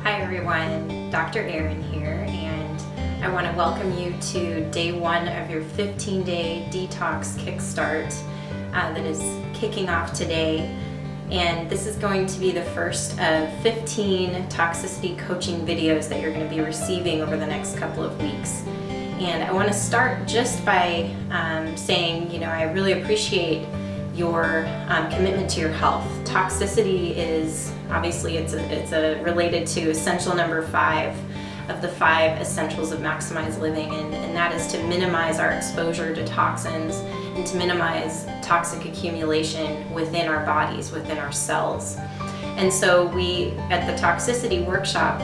Hi everyone, Dr. Erin here, and I want to welcome you to day one of your 15-day detox kickstart that is kicking off today. And this is going to be the first of 15 toxicity coaching videos that you're going to be receiving over the next couple of weeks. And I want to start just by saying, I really appreciate your commitment to your health. Toxicity is obviously it's related to essential number 5 of the 5 essentials of maximized living, and that is to minimize our exposure to toxins and to minimize toxic accumulation within our bodies, within our cells. And so we, at the toxicity workshop,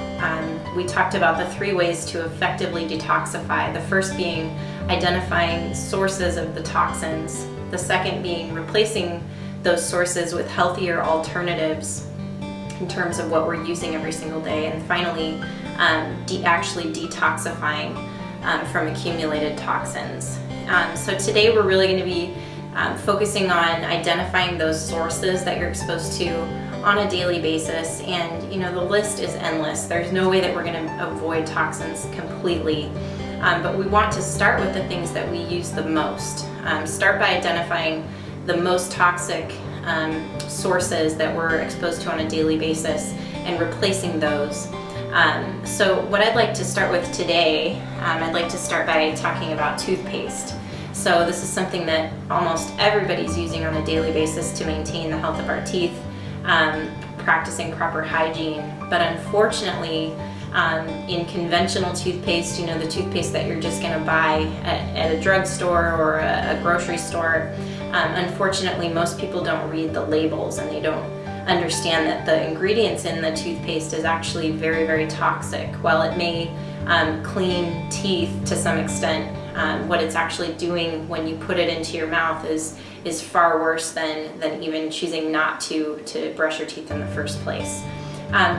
we talked about the 3 ways to effectively detoxify. The first being identifying sources of the toxins. The second being replacing those sources with healthier alternatives in terms of what we're using every single day. And finally, actually detoxifying from accumulated toxins. So today we're really going to be focusing on identifying those sources that you're exposed to on a daily basis, and the list is endless. There's no way that we're going to avoid toxins completely, but we want to start with the things that we use the most. Start by identifying the most toxic sources that we're exposed to on a daily basis and replacing those. So what I'd like to start with today, I'd like to start by talking about toothpaste. So this is something that almost everybody's using on a daily basis to maintain the health of our teeth, practicing proper hygiene. But unfortunately, in conventional toothpaste, the toothpaste that you're just going to buy at a drugstore or a grocery store, unfortunately most people don't read the labels and they don't understand that the ingredients in the toothpaste is actually very, very toxic. While it may clean teeth to some extent, what it's actually doing when you put it into your mouth is far worse than even choosing not to brush your teeth in the first place.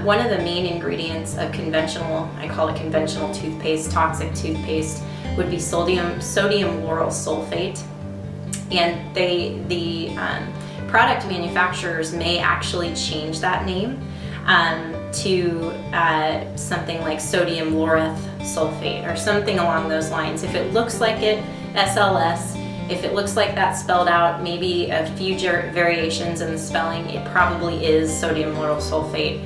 One of the main ingredients of conventional, I call it conventional toothpaste, toxic toothpaste, would be sodium lauryl sulfate. And the product manufacturers may actually change that name to something like sodium laureth sulfate or something along those lines. If it looks like it, SLS, if it looks like that spelled out, maybe a few variations in the spelling, it probably is sodium lauryl sulfate,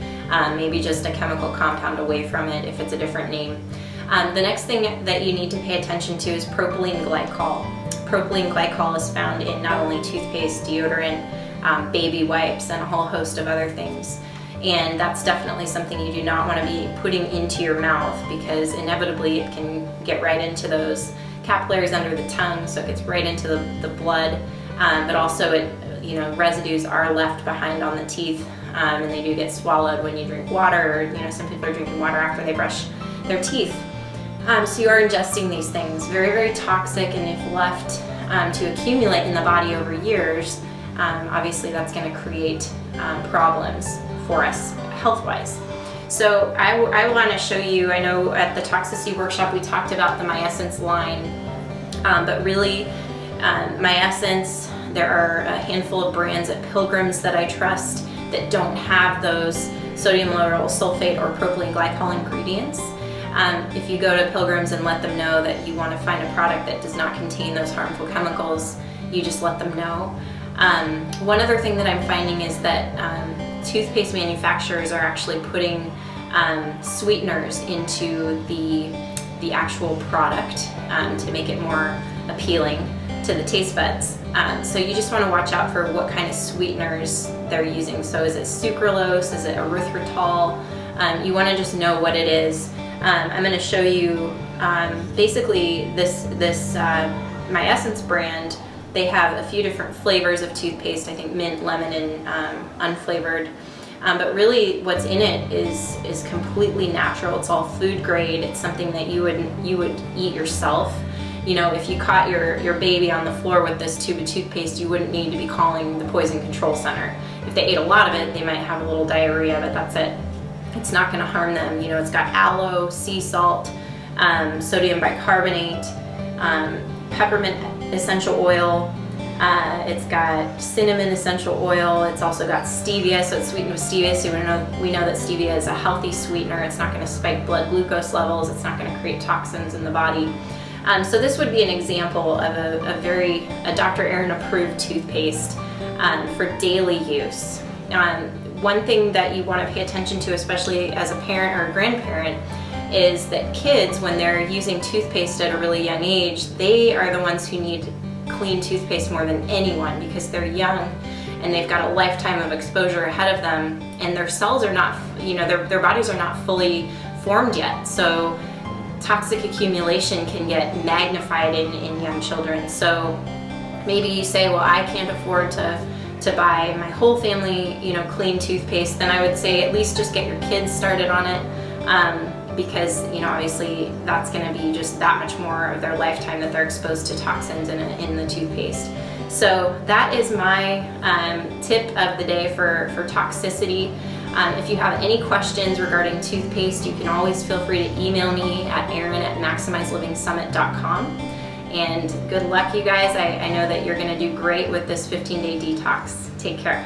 maybe just a chemical compound away from it if it's a different name. The next thing that you need to pay attention to is propylene glycol. Propylene glycol is found in not only toothpaste, deodorant, baby wipes, and a whole host of other things. And that's definitely something you do not want to be putting into your mouth, because inevitably it can get right into those capillaries under the tongue, so it gets right into the blood, but also residues are left behind on the teeth, and they do get swallowed when you drink water, or some people are drinking water after they brush their teeth. So you are ingesting these things, very, very toxic, and if left to accumulate in the body over years, obviously that's going to create problems for us health-wise. So I want to show you, I know at the toxicity workshop we talked about the My Essence line, but really My Essence, there are a handful of brands at Pilgrims that I trust that don't have those sodium lauryl sulfate or propylene glycol ingredients. If you go to Pilgrims and let them know that you want to find a product that does not contain those harmful chemicals, you just let them know. One other thing that I'm finding is that toothpaste manufacturers are actually putting sweeteners into the actual product to make it more appealing to the taste buds. So you just want to watch out for what kind of sweeteners they're using. So is it sucralose? Is it erythritol? You want to just know what it is. I'm going to show you basically this My Essence brand. They have a few different flavors of toothpaste, I think mint, lemon, and unflavored. But really what's in it is completely natural. It's all food grade. It's something that you would eat yourself. If you caught your baby on the floor with this tube of toothpaste, you wouldn't need to be calling the Poison Control Center. If they ate a lot of it, they might have a little diarrhea, but that's it. It's not going to harm them. It's got aloe, sea salt, sodium bicarbonate, peppermint essential oil, It's got cinnamon essential oil. It's also got stevia, so it's sweetened with stevia. So we know that stevia is a healthy sweetener. It's not going to spike blood glucose levels. It's not going to create toxins in the body. So this would be an example of a Dr. Erin approved toothpaste for daily use. One thing that you want to pay attention to, especially as a parent or a grandparent, is that kids, when they're using toothpaste at a really young age, they are the ones who need clean toothpaste more than anyone, because they're young and they've got a lifetime of exposure ahead of them, and their cells are not, their bodies are not fully formed yet. So toxic accumulation can get magnified in young children. So maybe you say, well, I can't afford to buy my whole family, clean toothpaste. Then I would say at least just get your kids started on it, because obviously that's going to be just that much more of their lifetime that they're exposed to toxins in the toothpaste. So that is my tip of the day for toxicity. If you have any questions regarding toothpaste, you can always feel free to email me at erin@maximizelivingsummit.com. And good luck, you guys. I know that you're going to do great with this 15-day detox. Take care.